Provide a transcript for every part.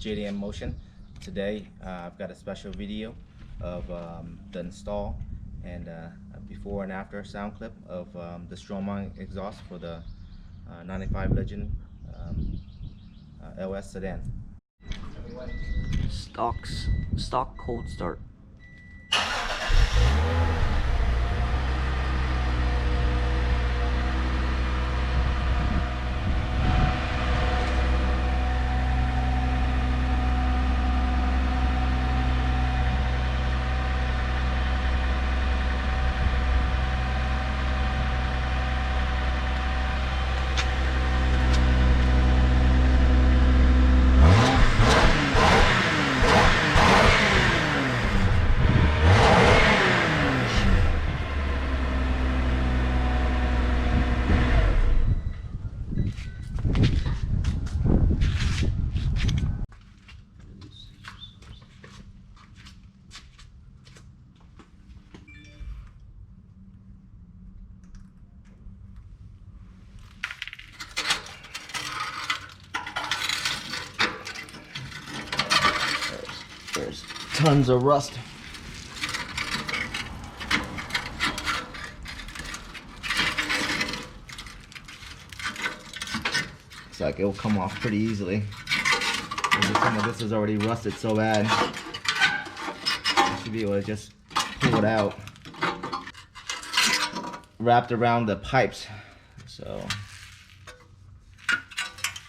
JDM Motion. Today I've got a special video of the install and before and after sound clip of the Stromung exhaust for the 95 Legend LS sedan. Stock cold start. There's tons of rust. Looks like it'll come off pretty easily. Maybe some of this is already rusted so bad. I should be able to just pull it out. Wrapped around the pipes. So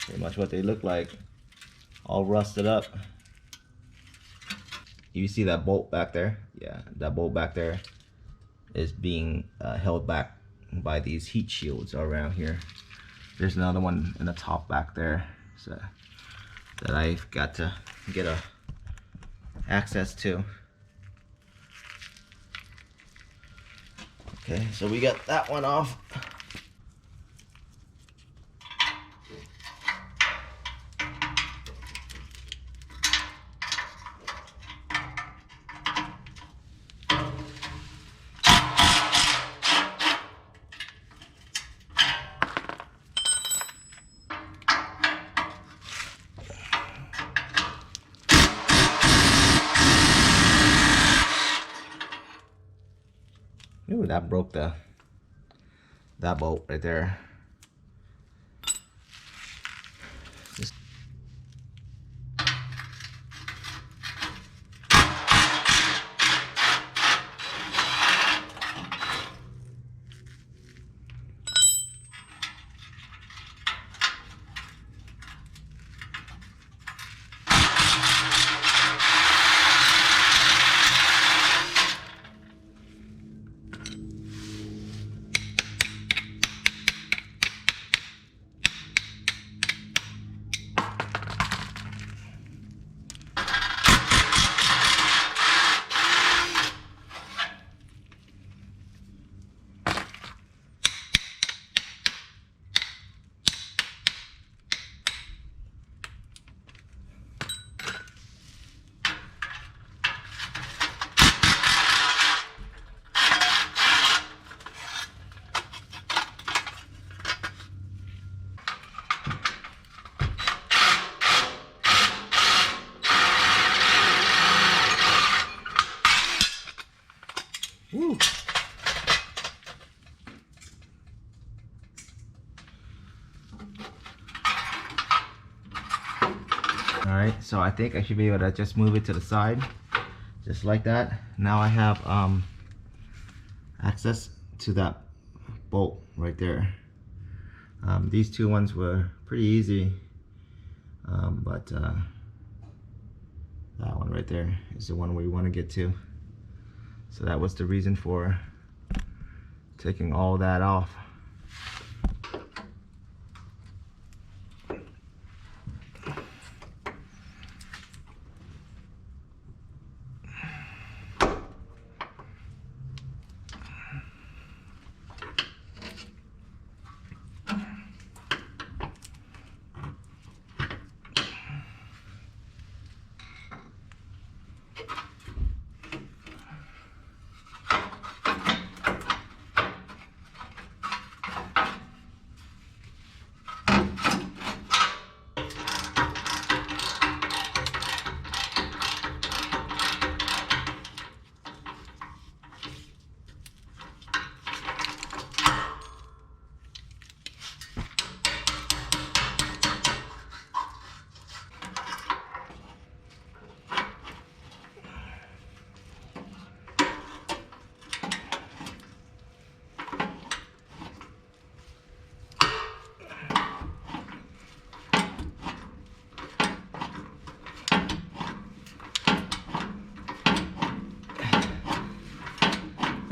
pretty much what they look like. All rusted up. You see that bolt back there? Yeah, that bolt back there is being held back by these heat shields around here. There's another one in the top back there, so that I've got to get access to. Okay, so we got that one off. Ooh, that broke that bolt right there. Woo. Alright, so I think I should be able to just move it to the side, just like that. Now I have access to that bolt right there. These two ones were pretty easy, but that one right there is the one we want to get to. So that was the reason for taking all that off.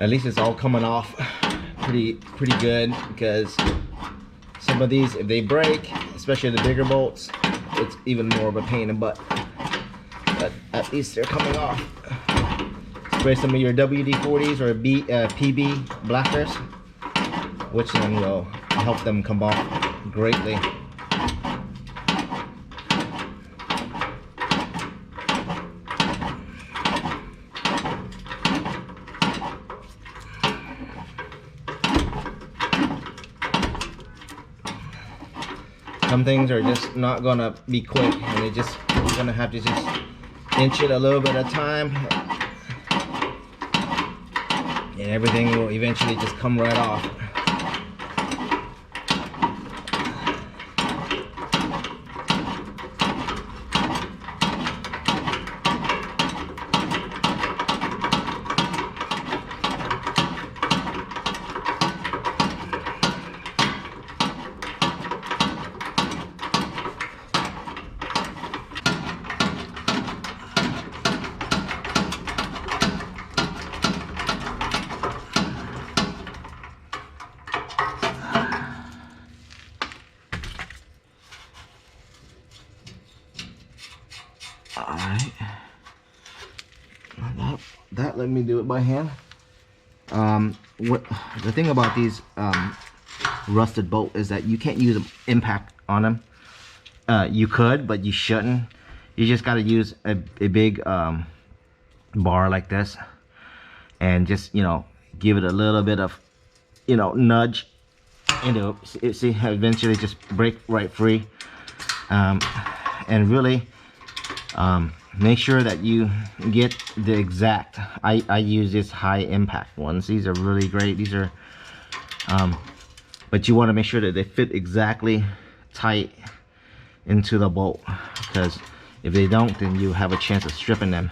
At least it's all coming off pretty good, because some of these, if they break, especially the bigger bolts, it's even more of a pain in the butt. But at least they're coming off. Spray some of your WD-40s or PB blasters, which then will help them come off greatly. Some things are just not gonna be quick, and you're gonna have to just inch it a little bit at a time, and everything will eventually just come right off. Alright, that let me do it by hand. What the thing about these rusted bolt is that you can't use an impact on them. You could, but you shouldn't. You just got to use a big bar like this, and just, you know, give it a little bit of, you know, nudge, and it'll see how eventually just break right free. And really make sure that you get the exact, I use this high impact ones. These are really great. These are but you want to make sure that they fit exactly tight into the bolt, because if they don't, then you have a chance of stripping them.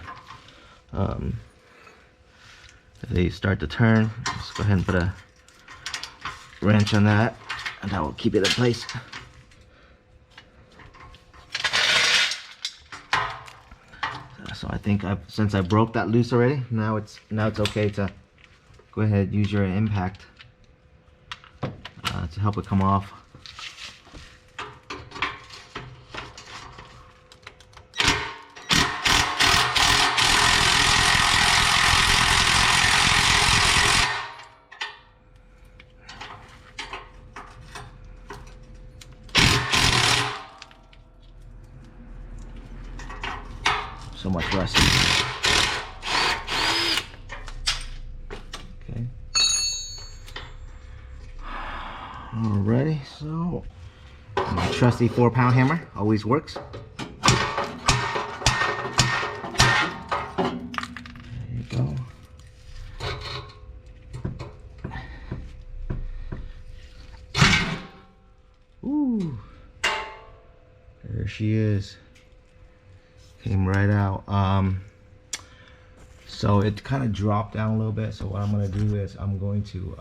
If they start to turn, just go ahead and put a wrench on that, and that will keep it in place. So I think since I broke that loose already, now it's okay to go ahead and use your impact to help it come off. So much rust. Okay. Alrighty, so my trusty 4-pound hammer always works. There you go. Ooh, there she is. Came right out. So it kind of dropped down a little bit, so what I'm going to do is I'm going to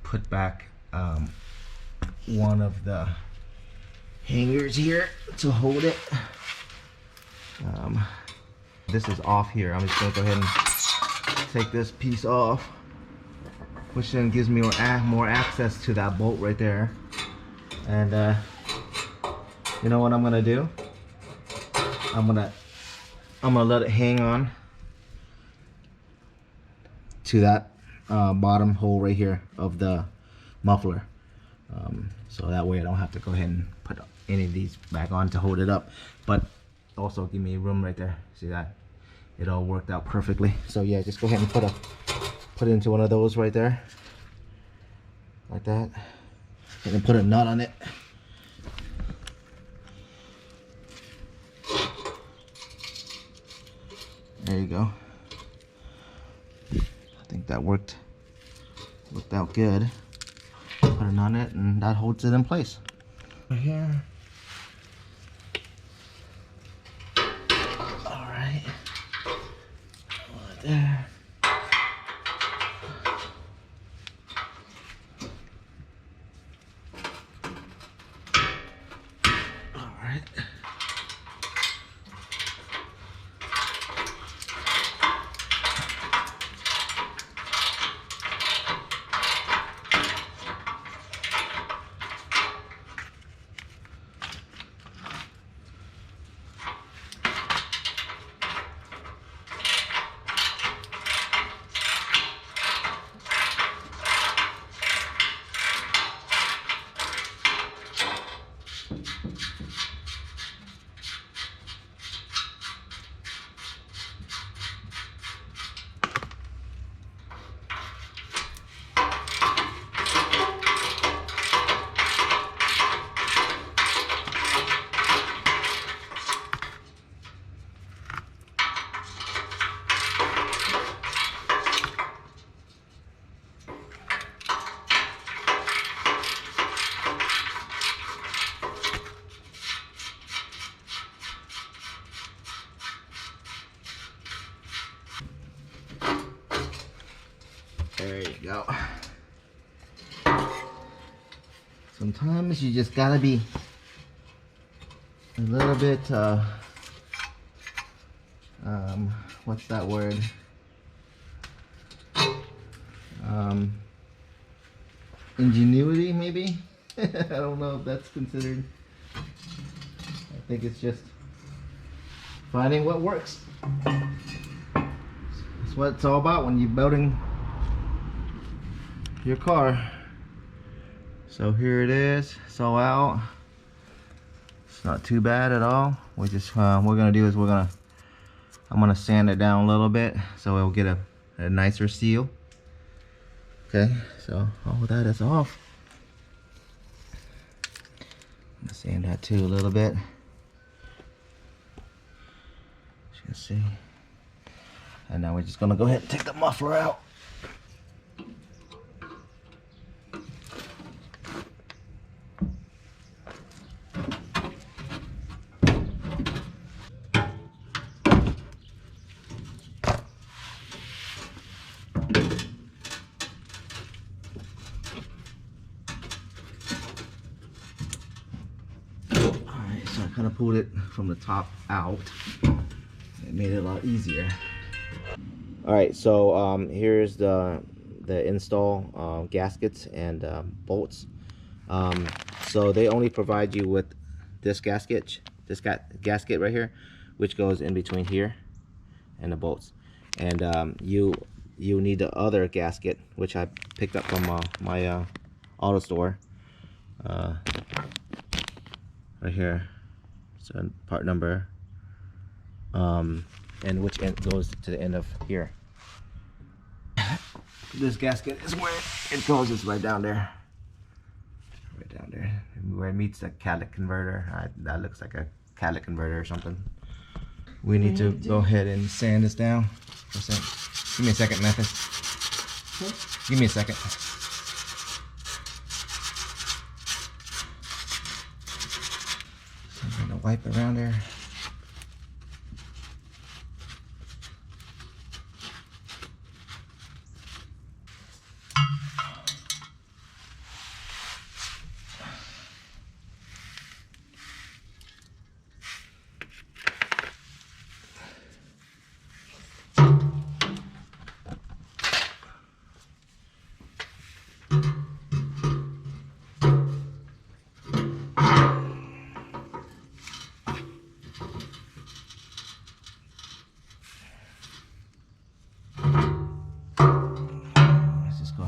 put back one of the hangers here to hold it. This is off here. I'm just going to go ahead and take this piece off, which then gives me more access to that bolt right there. And you know what I'm gonna do? I'm gonna let it hang on to that bottom hole right here of the muffler, so that way I don't have to go ahead and put any of these back on to hold it up, but also give me room right there. See that? It all worked out perfectly. So yeah, just go ahead and put it into one of those right there, like that, and then put a nut on it. There you go. I think that worked out good. Put it on it, and that holds it in place. Right here. All right. Right there. All right. There you go. Sometimes you just gotta be a little bit, what's that word? Ingenuity, maybe? I don't know if that's considered. I think it's just finding what works. That's what it's all about when you're building your car. So here it is. It's all out. It's not too bad at all. We just what we're gonna do is I'm gonna sand it down a little bit so it'll get a nicer seal. Okay, so all that is off. I'm gonna sand that too a little bit. As you can see. And now we're just gonna go ahead and take the muffler out. Alright, so I kind of pulled it from the top out. It made it a lot easier. Alright, so here's the install gaskets and bolts. So they only provide you with this gasket right here, which goes in between here and the bolts. And you need the other gasket, which I picked up from my auto store. Right here, so part number, and which end goes to the end of here. This gasket is where it goes. It's right down there. Right down there, where it meets the catalytic converter. That looks like a catalytic converter or something. We need to go ahead and sand this down. Give me a second, Memphis. Give me a second. So I'm gonna wipe around there.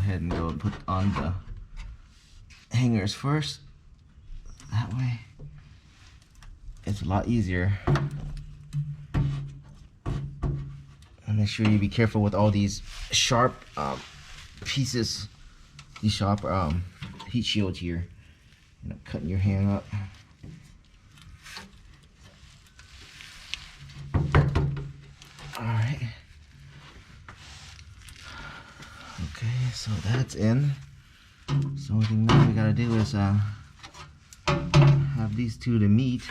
And go and put on the hangers first. That way it's a lot easier. And make sure you be careful with all these sharp pieces, these sharp heat shields here. You know, cutting your hand up. All right. Okay, so that's in. So only thing now we gotta do is have these two to meet.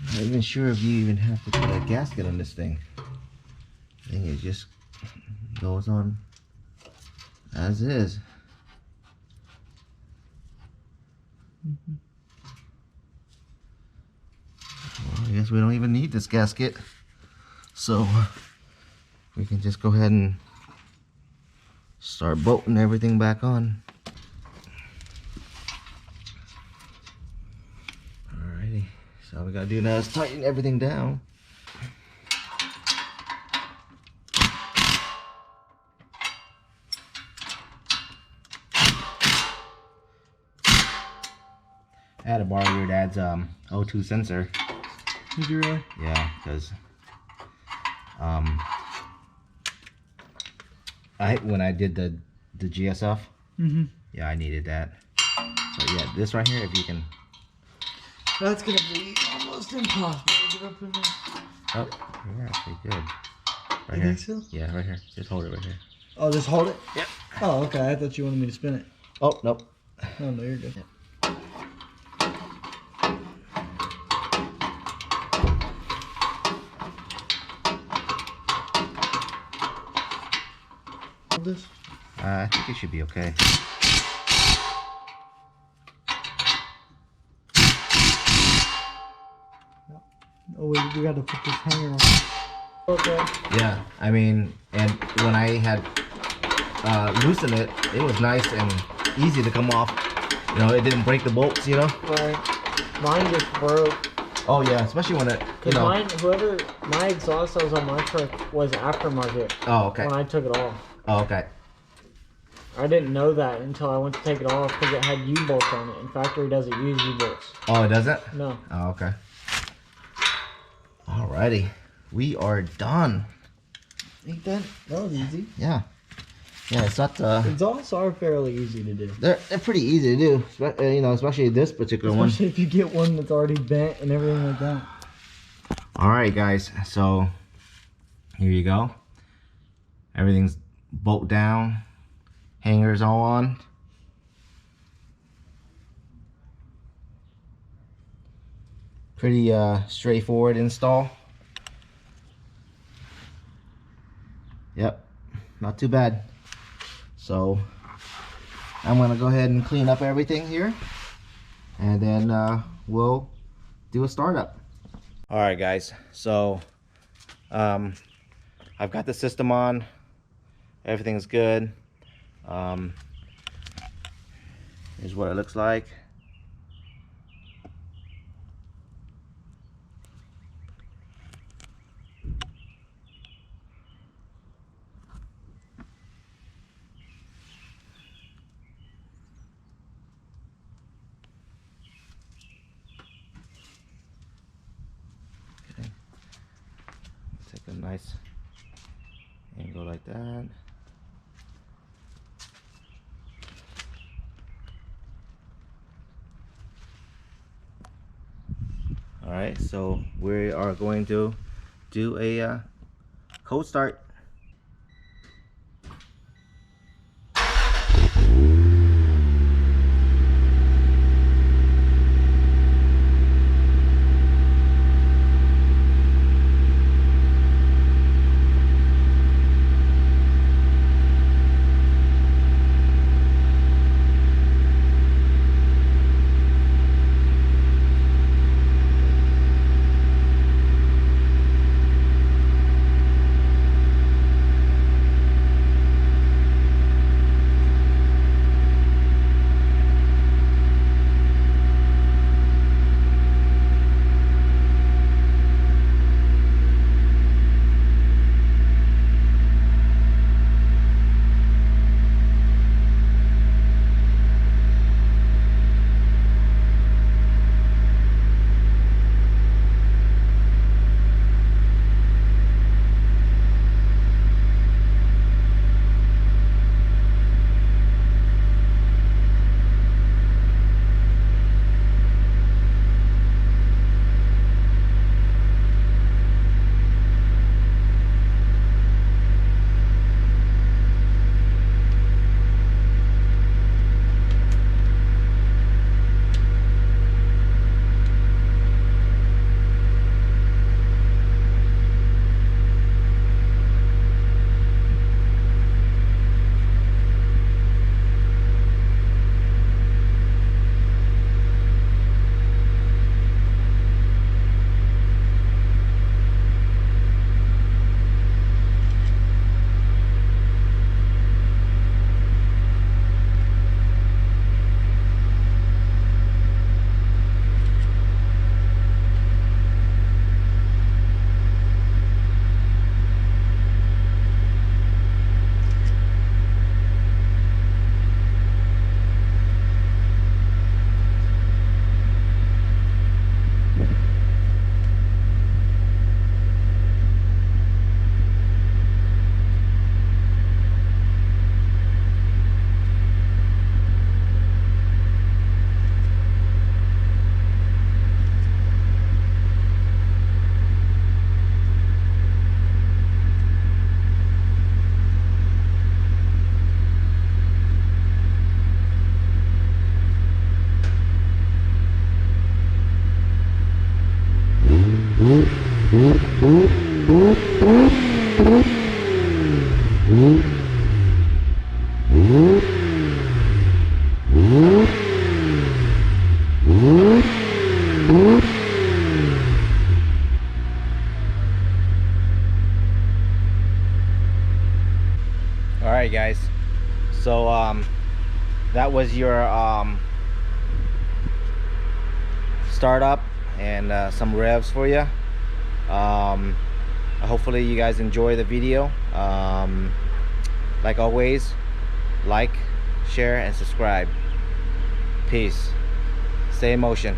I'm not even sure if you even have to put a gasket on this thing. I think it just goes on as is. Well, I guess we don't even need this gasket. So we can just go ahead and start bolting everything back on. Alrighty. So all we gotta do now is tighten everything down. I had to borrow your dad's O2 sensor. Did you really? Yeah, because when I did the GSF, yeah, I needed that. So yeah, this right here, if you can. That's gonna be almost impossible to get up in there. Oh, you're actually good. Right You here. think so? Yeah, right here. Just hold it right here. Oh, just hold it? Yep. Oh, okay. I thought you wanted me to spin it. Oh, nope. No, no, you're good. Yep. Hold this. I think it should be okay. Oh, wait, we gotta put this hanger on. Okay. Yeah, I mean, and when I had loosened it, it was nice and easy to come off. You know, it didn't break the bolts, you know? Right. Mine just broke. Oh yeah, especially when it, you Cause know. my exhaust that was on my truck was aftermarket. Oh, okay. When I took it off. Oh, okay. I didn't know that until I went to take it off because it had U-bolts on it. And factory doesn't use U-bolts. Oh, it doesn't? No. Oh, okay. Alrighty. We are done. Ain't that was easy. Yeah. Yeah, it's not, Exhausts are fairly easy to do. they're pretty easy to do, you know, especially this particular one. Especially if you get one that's already bent and everything like that. Alright guys, so here you go. Everything's bolt down, hangers all on. Pretty straightforward install. Yep, not too bad. So I'm gonna go ahead and clean up everything here, and then we'll do a startup. All right guys, so I've got the system on, everything's good. Here's what it looks like. Take a nice angle like that. All right, so we are going to do a cold start. All right, guys. So that was your startup and some revs for you. Hopefully you guys enjoy the video. Like always, like, share, and subscribe. Peace. Stay in motion.